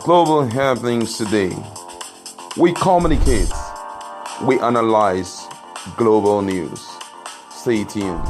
global happenings today. We communicate, we analyze global news. Stay tuned.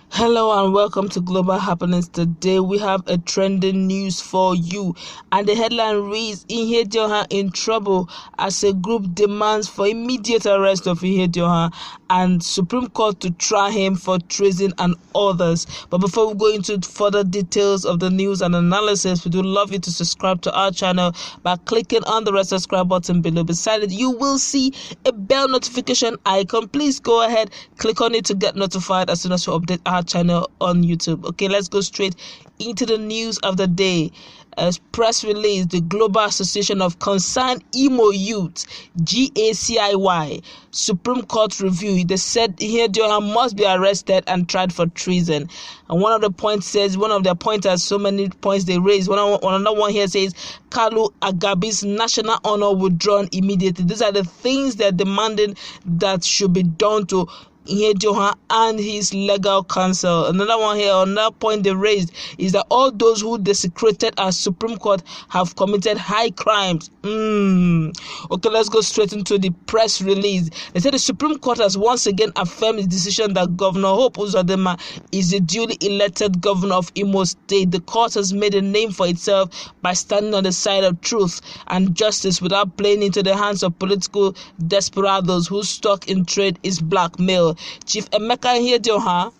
Hello and welcome to Global Happenings. Today we have a trending news for you, and the headline reads: Ihiedioha in trouble as a group demands for immediate arrest of Ihiedioha and Supreme Court to try him for treason and others. But before we go into further details of the news and analysis, we do love you to subscribe to our channel by clicking on the red subscribe button below. Beside it, you will see a bell notification icon. Please go ahead, click on it to get notified as soon as we update our channel on YouTube. Okay, let's go straight into the news of the day. As press release, the Global Association of Concerned Imo Youth, GACIY, Supreme Court review. They said Ihiedioha must be arrested and tried for treason. And one of the points says, one of their points has so many points they raise. Another one here says, Kalu Agabi's national honor withdrawn immediately. These are the things they're demanding that should be done to Ihiedioha and his legal counsel. Another one here, another point they raised is that all those who desecrated our Supreme Court have committed high crimes. Okay, let's go straight into the press release. They said the Supreme Court has once again affirmed its decision that Governor Hope Uzodinma is the duly elected governor of Imo State. The court has made a name for itself by standing on the side of truth and justice without playing into the hands of political desperados whose stock in trade is blackmail. Chief Emeka Ihiedioha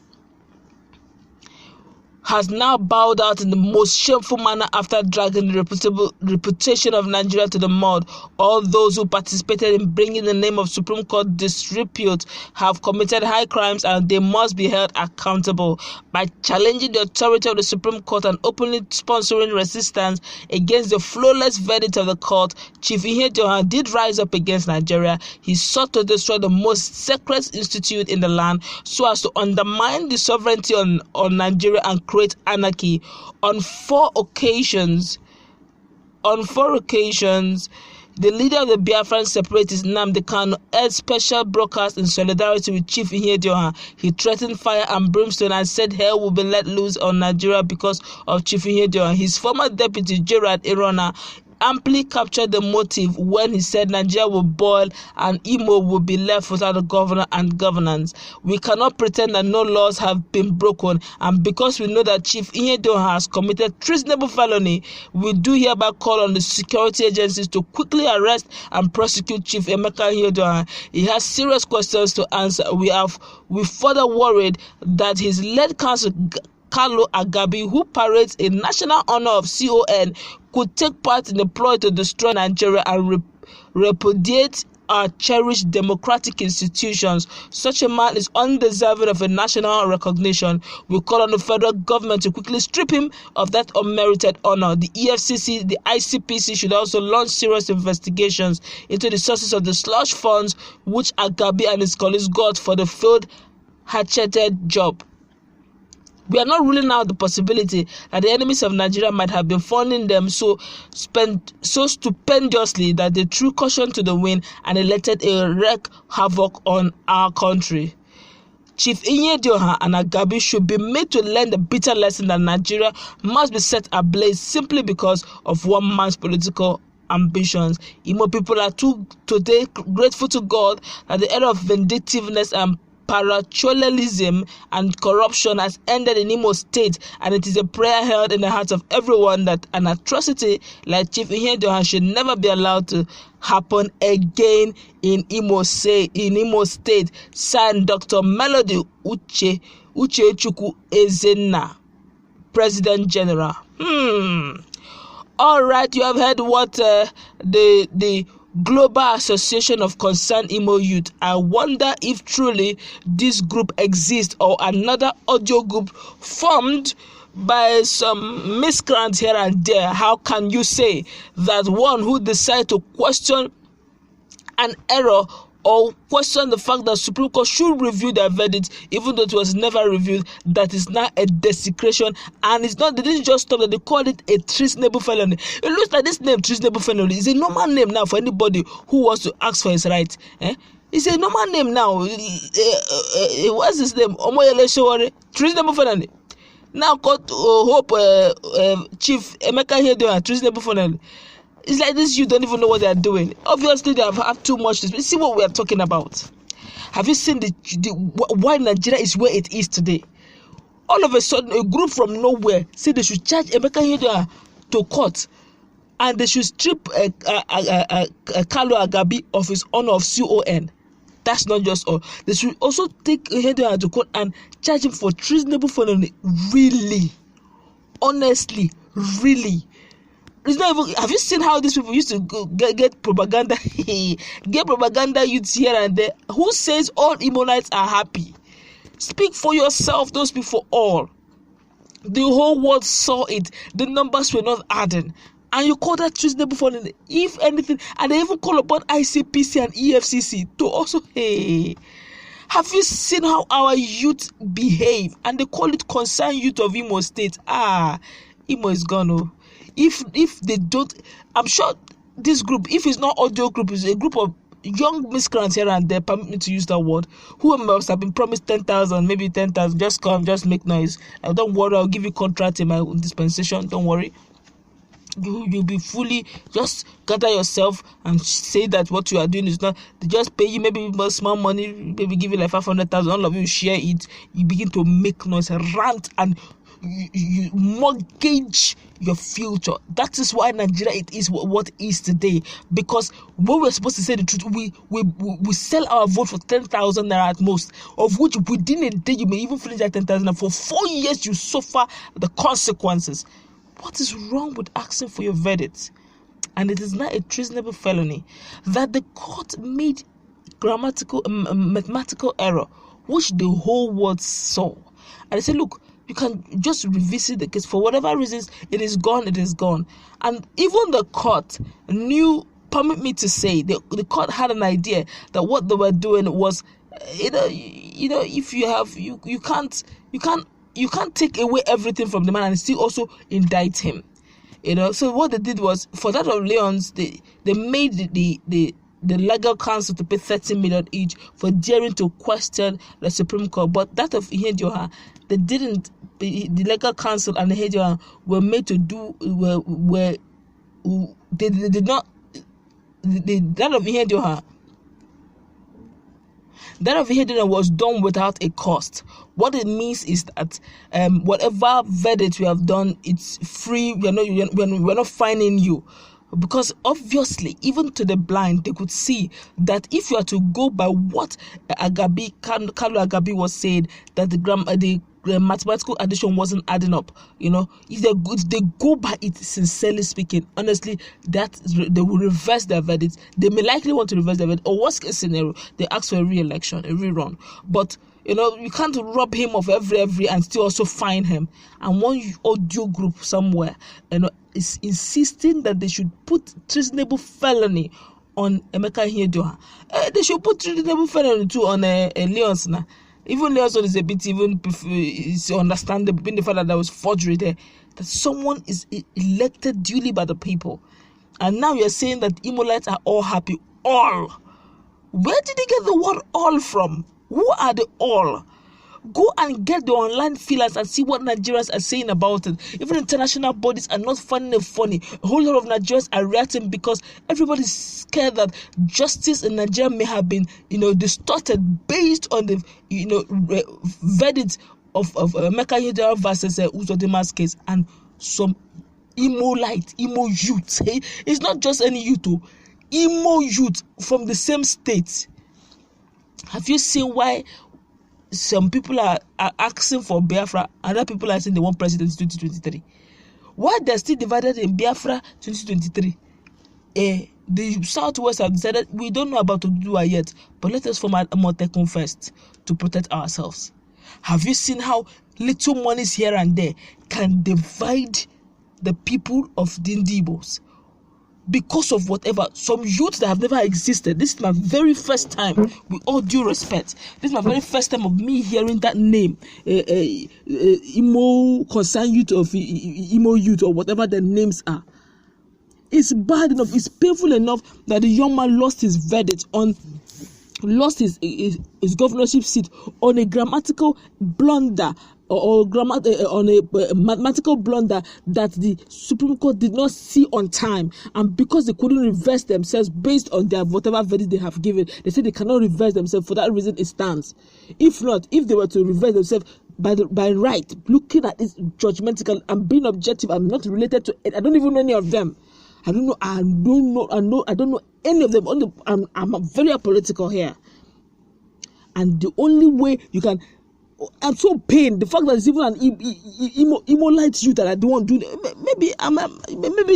has now bowed out in the most shameful manner after dragging the reputation of Nigeria to the mud. All those who participated in bringing the name of Supreme Court disrepute have committed high crimes and they must be held accountable. By challenging the authority of the Supreme Court and openly sponsoring resistance against the flawless verdict of the court, Chief Ihiedioha did rise up against Nigeria. He sought to destroy the most sacred institute in the land so as to undermine the sovereignty on Nigeria and create anarchy. On four occasions, the leader of the Biafran separatists, Nnamdi Kanu, held special broadcast in solidarity with Chief Ihiedioha. He threatened fire and brimstone and said hell will be let loose on Nigeria because of Chief Ihiedioha. His former deputy, Gerard Irona, amply captured the motive when he said Nigeria will boil and Imo will be left without a governor and governance. We cannot pretend that no laws have been broken, and because we know that Chief Ihiedioha has committed treasonable felony, we do hereby call on the security agencies to quickly arrest and prosecute Chief Emeka Ihiedioha. He has serious questions to answer. We further worried that his lead counsel Kalu Agabi, who parades a national honor of CON, could take part in the ploy to destroy Nigeria and repudiate our cherished democratic institutions. Such a man is undeserving of a national recognition. We call on the federal government to quickly strip him of that unmerited honor. The EFCC, the ICPC should also launch serious investigations into the sources of the slush funds which Agabi and his colleagues got for the failed hatcheted job. We are not ruling out the possibility that the enemies of Nigeria might have been funding them so stupendously that they threw caution to the wind and elected a wreak havoc on our country. Chief Ihiedioha and Agabi should be made to learn the bitter lesson that Nigeria must be set ablaze simply because of one man's political ambitions. Imo people are today grateful to God that the era of vindictiveness and paracholelism and corruption has ended in Imo State, and it is a prayer held in the hearts of everyone that an atrocity like Chief Ihiedioha should never be allowed to happen again in Imo State. Signed, Dr. Melody Uchechukwu Ezenna, President General. All right, you have heard what the Global Association of Concerned Imo Youth. I wonder if truly this group exists or another audio group formed by some miscreants here and there. How can you say that one who decided to question an error or question the fact that Supreme Court should review their verdict, even though it was never reviewed, that is now a desecration, and it's not, they didn't just stop that, they called it a treasonable felony. It looks like this name, treasonable felony, is a normal name now for anybody who wants to ask for his right. It's a normal name now. What's his name? Treasonable felony. now called Hope Chief Emeka Ihiedioha treasonable felony. It's like this, you don't even know what they are doing. Obviously, they have had too much to speak. See what we are talking about. Have you seen why Nigeria is where it is today? All of a sudden, a group from nowhere say they should charge Emeka Ihiedioha to court, and they should strip Kalu Agabi of his honor of CON. That's not just all. They should also take Ihiedioha to court and charge him for treasonable felony. Really? Honestly? Really? It's not even. Have you seen how these people used to get propaganda? Get propaganda youths here and there. Who says all Imonites are happy? Speak for yourself. Don't speak for all. The whole world saw it. The numbers were not adding, and you call that treasonable felony. If anything, and they even call upon ICPC and EFCC to also. Hey, have you seen how our youth behave? And they call it concerned youth of Imo State. Imo is gone. Oh. If they don't, I'm sure this group, if it's not audio group, is a group of young miscreants here and there, permit me to use that word, who must have been promised 10,000, maybe 10,000, just come, just make noise. Don't worry, I'll give you contract in my dispensation, don't worry. You'll be fully, just gather yourself and say that what you are doing is not, they just pay you maybe small money, maybe give you like 500,000, all of you share it, you begin to make noise, rant, and you mortgage your future. That is why Nigeria it is what it is today. Because when we're supposed to say the truth, we sell our vote for 10,000 naira at most, of which within a day you may even finish that 10,000, and for 4 years you suffer the consequences. What is wrong with asking for your verdict? And it is not a treasonable felony that the court made mathematical error, which the whole world saw, and they said, look, you can just revisit the case. For whatever reasons, it is gone, it is gone. And even the court knew, permit me to say, the court had an idea that what they were doing was, if you have, you can't take away everything from the man and still also indict him. So what they did was, for that of Leon's, they made the legal counsel to pay 30 million each for daring to question the Supreme Court. But that of Ihiedioha, they didn't. The legal counsel and Ihiedioha were made to do they did not. That of Ihiedioha was done without a cost. What it means is that whatever verdict we have done, it's free. We're not fining you. Because obviously, even to the blind, they could see that if you are to go by what Kalu Agabi was saying, that the mathematical addition wasn't adding up. If they go by it, sincerely speaking, honestly, that they will reverse their verdict. They may likely want to reverse their verdict, or worst case scenario, they ask for a re-election, a rerun. But you can't rob him of every and still also fine him. And one audio group somewhere, is insisting that they should put treasonable felony on Emeka Ihiedioha. They should put treasonable felony too on Leon's now. Even Leon's is a bit is understandable, being the fact that there was forgery there, that someone is elected duly by the people. And now you're saying that Imolites are all happy. All. Where did they get the word all from? Who are the all? Go and get the online feelers and see what Nigerians are saying about it. Even international bodies are not finding it funny. A whole lot of Nigerians are reacting because everybody's scared that justice in Nigeria may have been, distorted based on the, verdict of Emeka Ihiedioha versus Uzodinma's case, and some emo youth. Hey? It's not just any youth, emo youth from the same state. Have you seen why some people are asking for Biafra, and other people are saying they want president in 2023? Why they're still divided in Biafra 2023? The Southwest have decided we don't know about Uzodinma yet, but let us form a Motekun first to protect ourselves. Have you seen how little monies here and there can divide the people of the Ndibos? Because of whatever, some youth that have never existed. This is my very first time, with all due respect, this is my very first time of me hearing that name, Imo concerned youth of Imo youth, or whatever their names are. It's bad enough, it's painful enough that the young man lost his verdict lost his governorship seat on a grammatical blunder or grammar on a mathematical blunder that the Supreme Court did not see on time, and because they couldn't reverse themselves based on their whatever verdict they have given, they say they cannot reverse themselves. For that reason, it stands. If not, if they were to reverse themselves by right, looking at it judgmental and being objective, I'm not related to it. I don't even know any of them. I don't know any of them. I'm very apolitical here. And the only way you can, I'm so pained. The fact that it's even an Imolite youth that I don't want to do. Maybe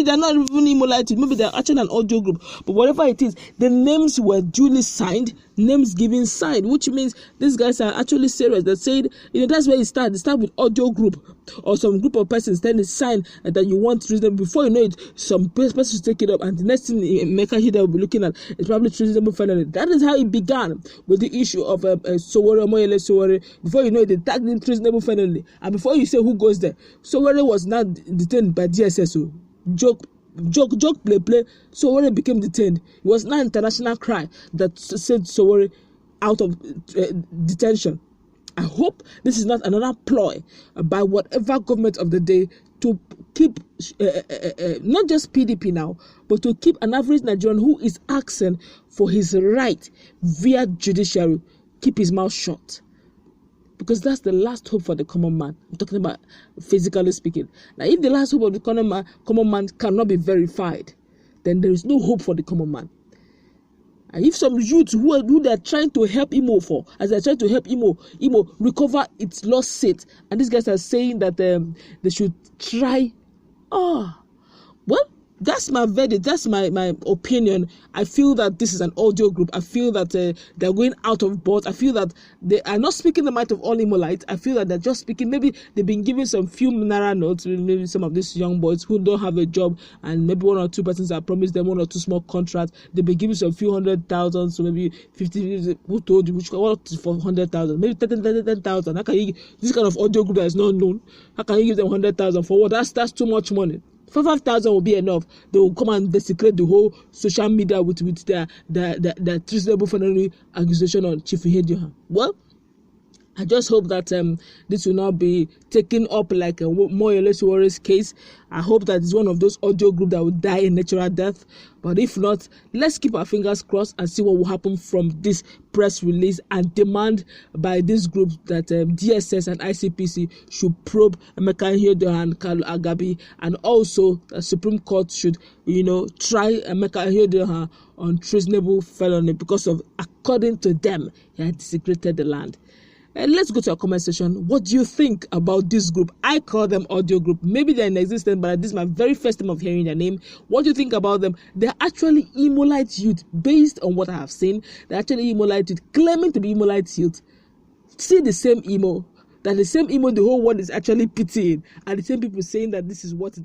they're not even Imolite. Maybe they're actually an audio group. But whatever it is, the names were duly signed, names given signed, which means these guys are actually serious. They said, that's where it starts. They start with audio group or some group of persons. Then they sign that you want treason. Before you know it, some persons take it up, and the next thing Emeka Ihiedioha will be looking at is probably treasonable felony. That is how it began with the issue of Sowore. Before you know it, they tagged him treasonable felony, and before you say who goes there, Sowore was not detained by DSS. Joke, play. Sowore became detained. It was not an international cry that sent Sowore out of detention. I hope this is not another ploy by whatever government of the day to keep not just PDP now, but to keep an average Nigerian who is asking for his right via judiciary keep his mouth shut. Because that's the last hope for the common man. I'm talking about physically speaking. Now, if the last hope of the common man cannot be verified, then there is no hope for the common man. And if some youth who they are trying to help Imo for, as they are trying to help Imo recover its lost seat, and these guys are saying that they should try. Well, that's my verdict. That's my opinion. I feel that this is an audio group. I feel that they're going out of board. I feel that they are not speaking the might of all Imolites. I feel that they're just speaking. Maybe they've been giving some few naira notes. Maybe some of these young boys who don't have a job, and maybe one or two persons have promised them one or two small contracts. They've been giving some few 100,000, so maybe 50. Who told you? Which what for 100,000? Maybe 10,000. How can you this kind of audio group that is not known? How can you give them 100,000 for what? That's too much money. 5,000 will be enough. They will come and desecrate the whole social media with their treasonable felony accusation on Chief Ihiedioha. Well, I just hope that this will not be taken up like a Moyele Sowore's case. I hope that it's one of those audio groups that will die a natural death. But if not, let's keep our fingers crossed and see what will happen from this press release, and demand by this group that DSS and ICPC should probe Emeka Ihiedioha and Kalu Agabi, and also the Supreme Court should, try Emeka Ihiedioha on treasonable felony because of, according to them, he had desecrated the land. Let's go to our comment section. What do you think about this group? I call them audio group. Maybe they're in existence, but this is my very first time of hearing their name. What do you think about them? They're actually Imolite youth, based on what I have seen. They're actually Imolite youth, claiming to be Imolite youth. See the same emo. That the same emo the whole world is actually pitying, and the same people saying that this is what